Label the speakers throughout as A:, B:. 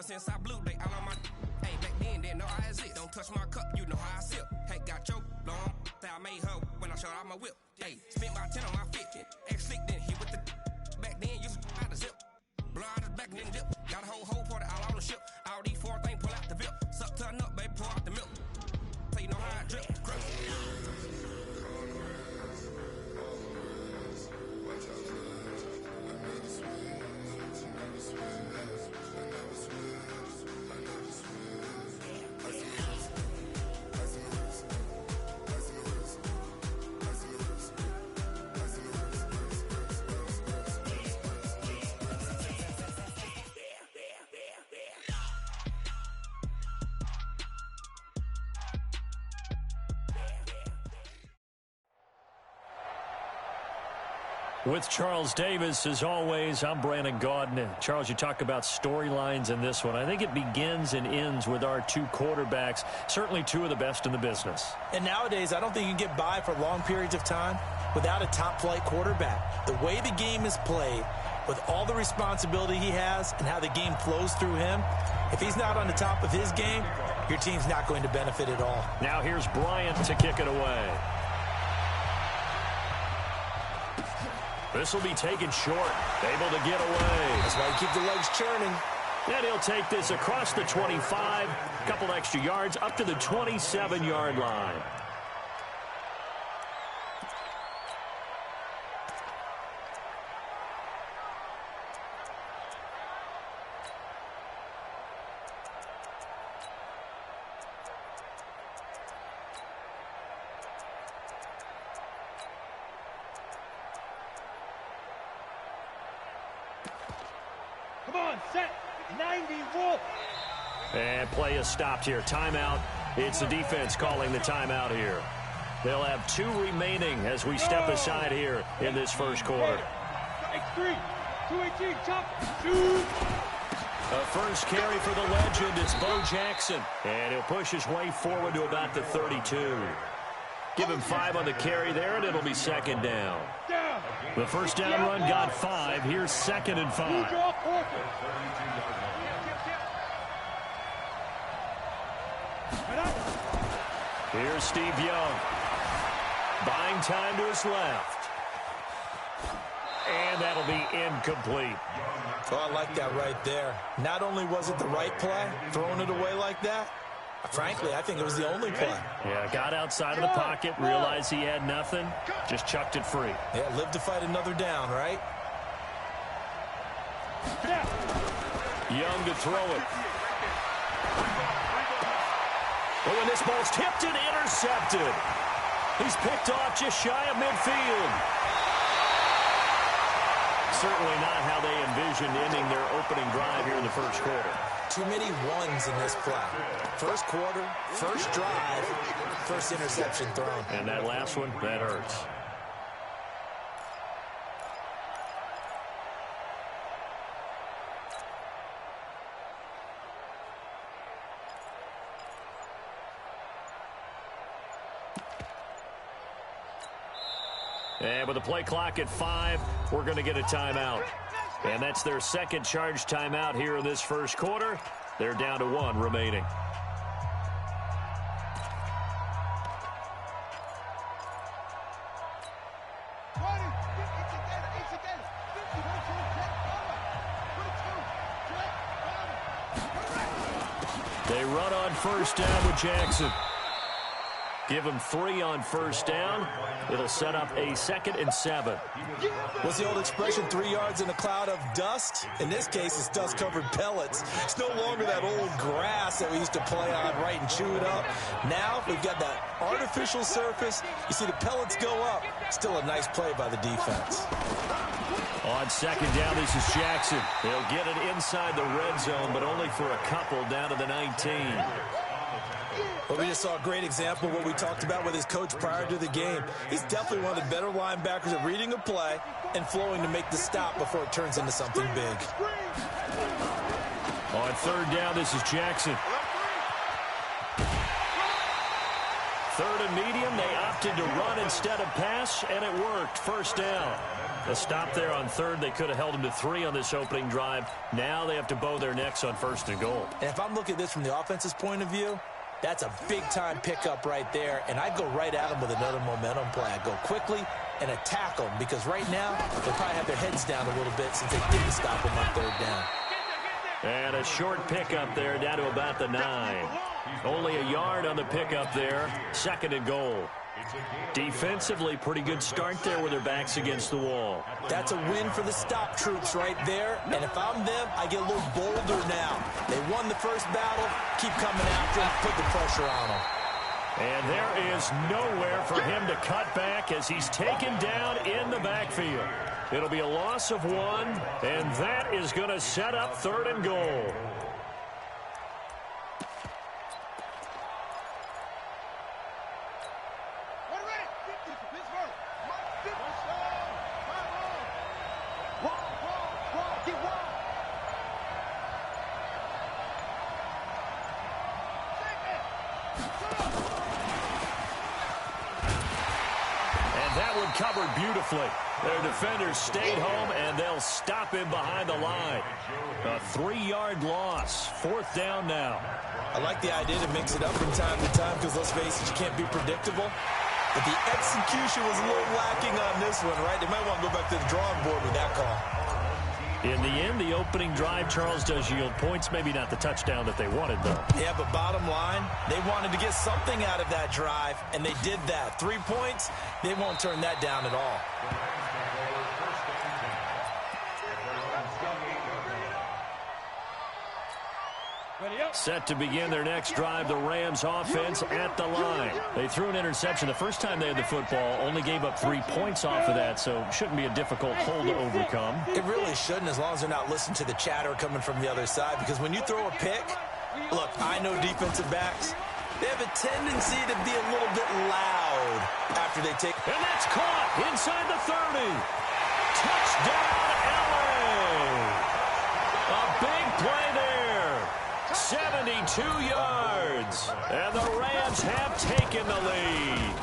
A: since I blew, they all on my. Hey, back then, didn't know I exist. Don't touch my cup, you know how I sip. Hey, got your long, that I made her when I showed out my whip. Hey, spent my 10 on my 50. Ex-slick, then hit with the. Back then, used to out the zip. Blow out his back and then dip. Got a whole party all on the ship. All these four things pull out the VIP. Suck, turn up, baby, pour out the milk. So you know how I drip. Crush.
B: With Charles Davis, as always, I'm Brandon Gaudin. Charles, you talk about storylines in this one. I think it begins and ends with our two quarterbacks, certainly two of the best in the business.
C: And nowadays, I don't think you can get by for long periods of time without a top-flight quarterback. The way the game is played, with all the responsibility he has and how the game flows through him, if he's not on the top of his game, your team's not going to benefit at all.
B: Now here's Bryant to kick it away. This will be taken short. Able to get away.
C: That's why you keep the legs churning.
B: And he'll take this across the 25. A couple extra yards up to the 27-yard line. And play is stopped here. Timeout. It's the defense calling the timeout here. They'll have two remaining as we step aside here in this first quarter. A first carry for the legend. It's Bo Jackson. And he'll push his way forward to about the 32. Give him 5 on the carry there, and it'll be second down. The first down run got 5. Here's 2nd and 5. Here's Steve Young. Buying time to his left. And that'll be incomplete.
C: Oh, I like that right there. Not only was it the right play, throwing it away like that, frankly, I think it was the only play.
B: Yeah, got outside of the pocket, realized he had nothing, just chucked it free.
C: Yeah, live to fight another down, right?
B: Young to throw it. Oh, and this ball's tipped and intercepted. He's picked off just shy of midfield. Certainly not how they envisioned ending their opening drive here in the first quarter.
C: Too many ones in this play. First quarter, first drive, first interception thrown.
B: And that last one, that hurts. And with the play clock at 5, we're going to get a timeout. And that's their second charge timeout here in this first quarter. They're down to 1 remaining. They run on first down with Jackson. Give him 3 on first down. It'll set up a 2nd and 7.
C: What's the old expression, 3 yards in a cloud of dust? In this case, it's dust-covered pellets. It's no longer that old grass that we used to play on, right, and chew it up. Now we've got that artificial surface. You see the pellets go up. Still a nice play by the defense.
B: On second down, this is Jackson. He'll get it inside the red zone, but only for a couple down to the 19.
C: Well, we just saw a great example of what we talked about with his coach prior to the game. He's definitely one of the better linebackers at reading a play and flowing to make the stop before it turns into something big.
B: On third down, this is Jackson. Third and medium, they opt opted to run instead of pass, and it worked. First down. A stop there on third. They could have held him to 3 on this opening drive. Now they have to bow their necks on first and goal.
C: And if I'm looking at this from the offense's point of view, that's a big-time pickup right there, and I'd go right at them with another momentum play. I'd go quickly and attack them, because right now they probably have their heads down a little bit since they didn't stop them on third down.
B: And a short pickup there down to about the 9. Only a yard on the pickup there. Second and goal. Defensively, pretty good start there with their backs against the wall.
C: That's a win for the stop troops right there. And if I'm them, I get a little bolder now. They won the first battle. Keep coming after them. Put the pressure on them.
B: And there is nowhere for him to cut back as he's taken down in the backfield. It'll be a loss of 1, and that is going to set up third and goal. Covered beautifully. Their defenders stayed home, and they'll stop him behind the line. A 3-yard loss. Fourth down now.
C: I like the idea to mix it up from time to time because, let's face it, you can't be predictable. But the execution was a little lacking on this one, right? They might want to go back to the drawing board with that call.
B: In the end, the opening drive, Charles, does yield points. Maybe not the touchdown that they wanted, though.
C: Yeah, but bottom line, they wanted to get something out of that drive, and they did that. 3 points, they won't turn that down at all.
B: Set to begin their next drive, the Rams offense at the line. They threw an interception the first time they had the football, only gave up 3 points off of that, so shouldn't be a difficult hole to overcome.
C: It really shouldn't, as long as they're not listening to the chatter coming from the other side, because when you throw a pick, look, I know defensive backs, they have a tendency to be a little bit loud after they take.
B: And that's caught inside the 30. Touchdown, LA. A big play there. 72 yards, and the Rams have taken the lead.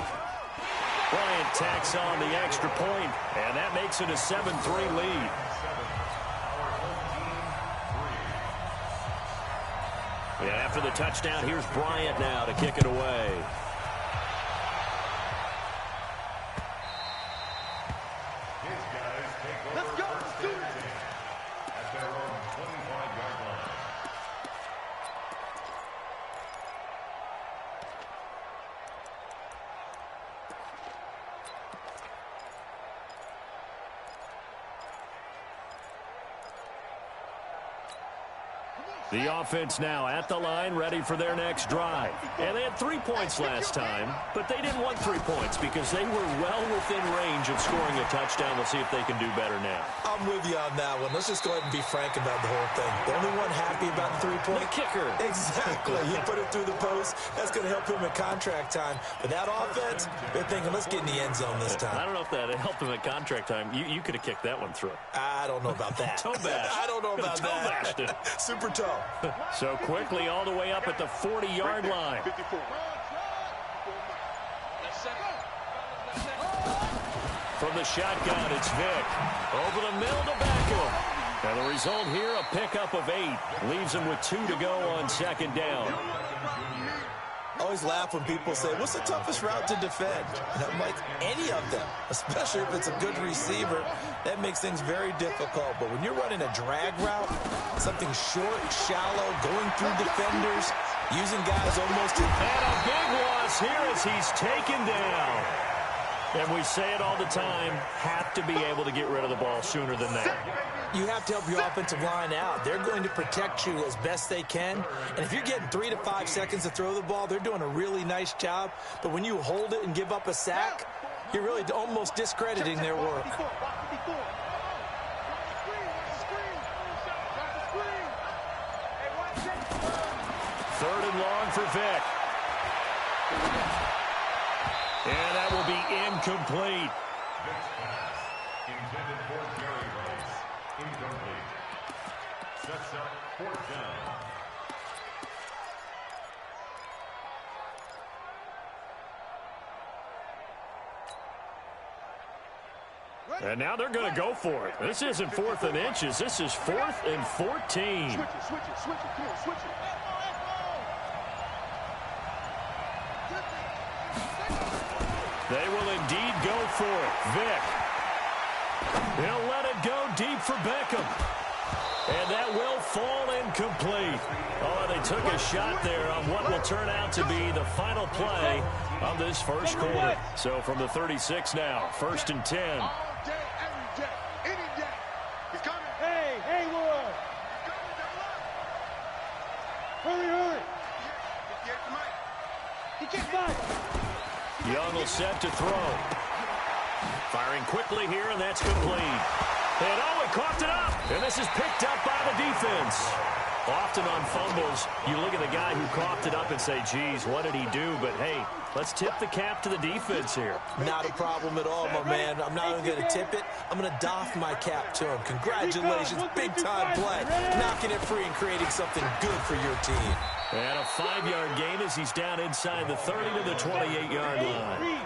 B: Bryant tacks on the extra point, and that makes it a 7-3 lead. And after the touchdown, here's Bryant now to kick it away. The offense now at the line, ready for their next drive. And they had 3 points last time, but they didn't want 3 points because they were well within range of scoring a touchdown. Let's see if they can do better now.
C: I'm with you on that one. Let's just go ahead and be frank about the whole thing. The only one happy about the 3-point.
B: The kicker.
C: Exactly. You put it through the post. That's going to help him at contract time. But that offense, they're thinking, let's get in the end zone this time.
B: I don't know if that helped him at contract time. You could have kicked that one through.
C: I don't know about that.
B: Toe bash.
C: I don't know about
B: toe
C: that.
B: Bashed it.
C: Super toe.
B: So quickly all the way up at the 40-yard line. From the shotgun, it's Vick. Over the middle to Beckham. And the result here, a pickup of 8. Leaves him with 2 to go on second down.
C: I always laugh when people say, what's the toughest route to defend? And I'm like, any of them, especially if it's a good receiver. That makes things very difficult. But when you're running a drag route, something short, shallow, going through defenders, using guys almost to...
B: And a big loss here as he's taken down. And we say it all the time, have to be able to get rid of the ball sooner than that.
C: You have to help your offensive line out. They're going to protect you as best they can. And if you're getting 3 to 5 seconds to throw the ball, they're doing a really nice job. But when you hold it and give up a sack, you're really almost discrediting their work.
B: Third and long for Vick. And that will be incomplete. Intended for Jerry Rice. Incomplete. Sets up fourth down. And now they're going to go for it. This isn't 4th and inches. This is 4th and 14.
D: Switch it. Come on, switch it.
B: They will indeed go for it. Vick. He'll let it go deep for Beckham. And that will fall incomplete. Oh, they took a shot there on what will turn out to be the final play of this first quarter. So from the 36 now, 1st and 10.
D: All day, every day, any day. He's coming. Hey, Will. Hurry. He can't fight.
B: Young will set to throw. Firing quickly here, and that's complete. And he coughed it up. And this is picked up by the defense. Often on fumbles, you look at the guy who coughed it up and say, geez, what did he do? But, hey, let's tip the cap to the defense here.
C: Not a problem at all, my man. I'm not even going to tip it. I'm going to doff my cap to him. Congratulations, big-time play. Knocking it free and creating something good for your team.
B: And a 5-yard gain as he's down inside the 30 to the 28-yard line.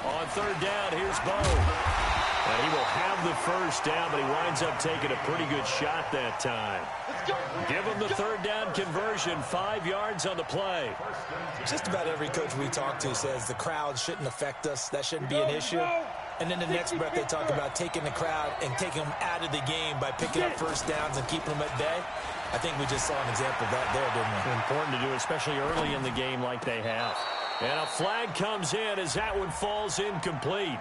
B: On 3rd down, here's Bo. And he will have the first down, but he winds up taking a pretty good shot that time. Give him the 3rd down conversion, 5 yards on the play.
C: Just about every coach we talk to says the crowd shouldn't affect us. That shouldn't be an issue. And then the next breath they talk about taking the crowd and taking them out of the game by picking up first downs and keeping them at bay. I think we just saw an example of that there, didn't we?
B: Important to do, especially early in the game like they have. And a flag comes in as that one falls incomplete.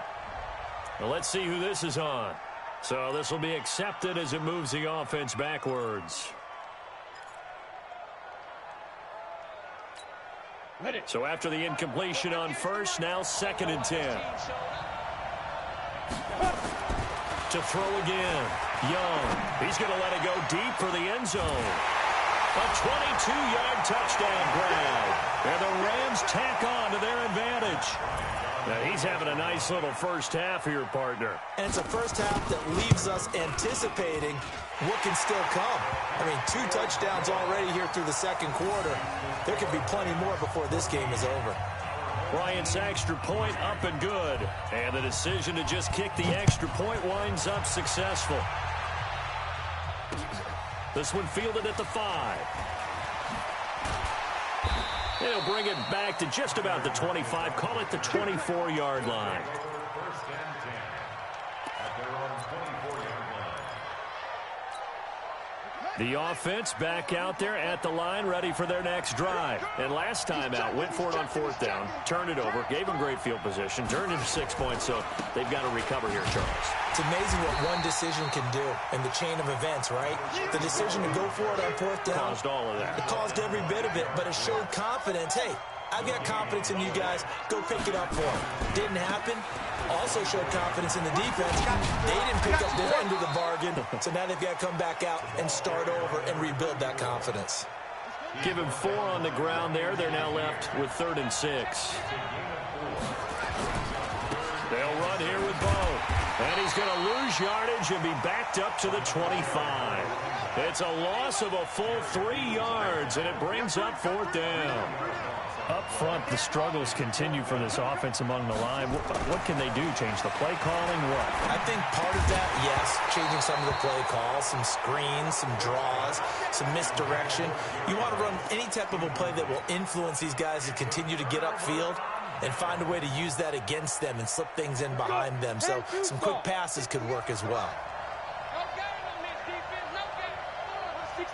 B: Well, let's see who this is on. So this will be accepted as it moves the offense backwards. So after the incompletion on first, now 2nd and 10. To throw again. Young. He's going to let it go deep for the end zone. A 22-yard touchdown grab. And the Rams tack on to their advantage. Now he's having a nice little first half here, partner.
C: And it's a first half that leaves us anticipating what can still come. I mean, 2 touchdowns already here through the 2nd quarter. There could be plenty more before this game is over.
B: Bryant's extra point up and good. And the decision to just kick the extra point winds up successful. This one fielded at the 5. He'll bring it back to just about the 25. Call it the 24-yard line. The offense back out there at the line, ready for their next drive. And last time out, went for it on 4th down, turned it over, gave them great field position, turned into 6 points, so they've got to recover here, Charles.
C: It's amazing what one decision can do in the chain of events, right? The decision to go for it on 4th down.
B: Caused all of that.
C: It caused every bit of it, but it showed confidence. Hey, I've got confidence in you guys. Go pick it up for them. Didn't happen. Also showed confidence in the defense. They didn't pick up their end of the bargain, so now they've got to come back out and start over and rebuild that confidence.
B: Give him 4 on the ground there. They're now left with 3rd and 6. They'll run here with Bo. And he's going to lose yardage and be backed up to the 25. It's a loss of a full 3 yards, and it brings up 4th down. Up front, the struggles continue for this offense among the line. What can they do? Change the play calling? What?
C: I think part of that, yes, changing some of the play calls, some screens, some draws, some misdirection. You want to run any type of a play that will influence these guys to continue to get upfield and find a way to use that against them and slip things in behind them. So some quick passes could work as well.
D: No game on this defense. No game.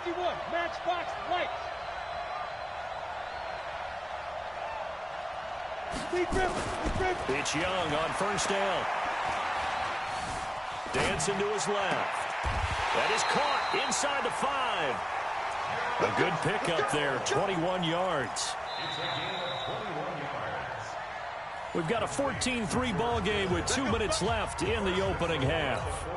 D: 61. Matchbox lights.
B: It's Young on 1st down. Dancing to his left. That is caught inside the 5. A good pickup there, 21 yards. We've got a 14-3 ball game with 2 minutes left in the opening half.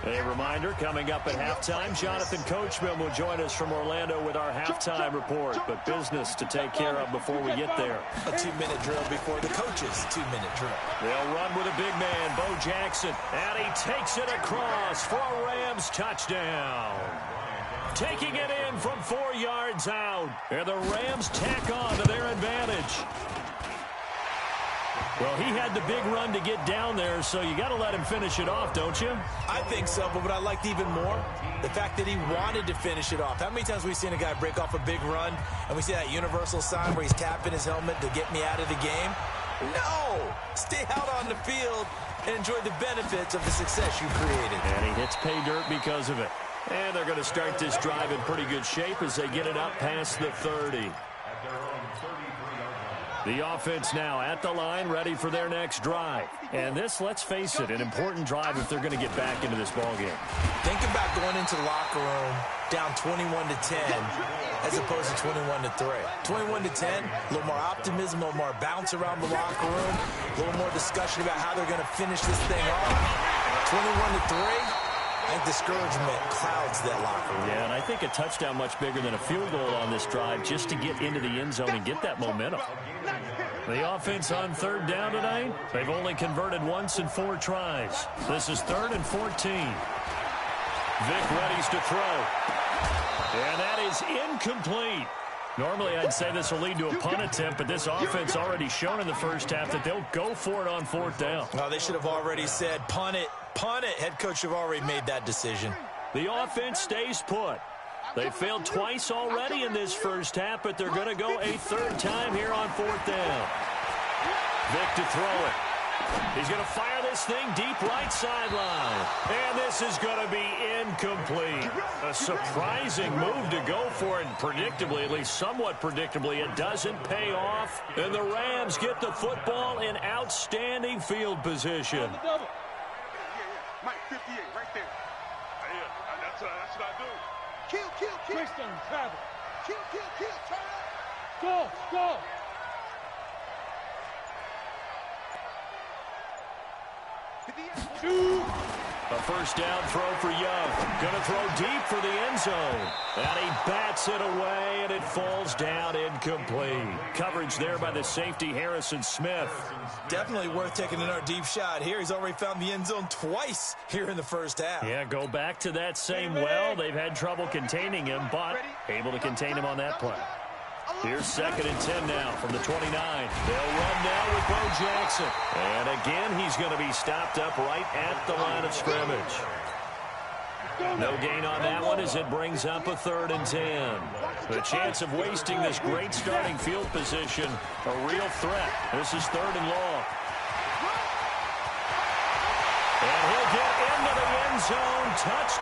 B: A reminder, coming up at halftime, Jonathan Coachman will join us from Orlando with our halftime report. But business to take care of before we get there.
C: A 2-minute drill before the coach's 2-minute drill.
B: They'll run with a big man, Bo Jackson. And he takes it across for a Rams touchdown. taking it in from 4 yards out. And the Rams tack on to their advantage. Well, he had the big run to get down there, so you got to let him finish it off, don't you?
C: I think so, but what I liked even more, the fact that he wanted to finish it off. How many times have we seen a guy break off a big run, and we see that universal sign where he's tapping his helmet to get me out of the game? No! Stay out on the field and enjoy the benefits of the success you created.
B: And he hits pay dirt because of it. And they're going to start this drive in pretty good shape as they get it up past the 30. The offense now at the line, ready for their next drive. And this, let's face it, an important drive if they're going to get back into this ballgame.
C: Think about going into the locker room down 21-10 as opposed to 21-3. 21-10, a little more optimism, a little more bounce around the locker room, a little more discussion about how they're going to finish this thing off. 21-3. I think discouragement clouds that locker room.
B: Yeah, and I think a touchdown much bigger than a field goal on this drive just to get into the end zone and get that momentum. The offense on third down tonight, they've only converted once in 4 tries. This is 3rd and 14. Vic readies to throw. And that is incomplete. Normally, I'd say this will lead to a punt attempt, but this offense already shown in the first half that they'll go for it on 4th down.
C: Oh, they should have already said, punt it, punt it. Head coach have already made that decision.
B: The offense stays put. They failed twice already in this first half, but they're going to go a 3rd time here on 4th down. Vic to throw it. He's going to fire this thing deep right sideline. And this is going to be incomplete. A surprising move to go for it. Predictably, at least somewhat predictably, it doesn't pay off. And the Rams get the football in outstanding field position.
E: Mike, 58, right there. Yeah, that's what I do. Kill.
D: Twist on travel.
E: Kill, turn up.
D: Go.
B: A first down throw for Young. Going to throw deep for the end zone. And he bats it away, and it falls down incomplete. Coverage there by the safety, Harrison Smith.
C: Definitely worth taking another deep shot here. He's already found the end zone twice here in the first half.
B: Yeah, go back to that same well. They've had trouble containing him, but able to contain him on that play. Here's 2nd and 10 now from the 29. They'll run now with Bo Jackson. And again, he's going to be stopped up right at the line of scrimmage. No gain on that one as it brings up a 3rd and 10. The chance of wasting this great starting field position, a real threat. This is 3rd and long. And he'll get into the end zone. Touchdown.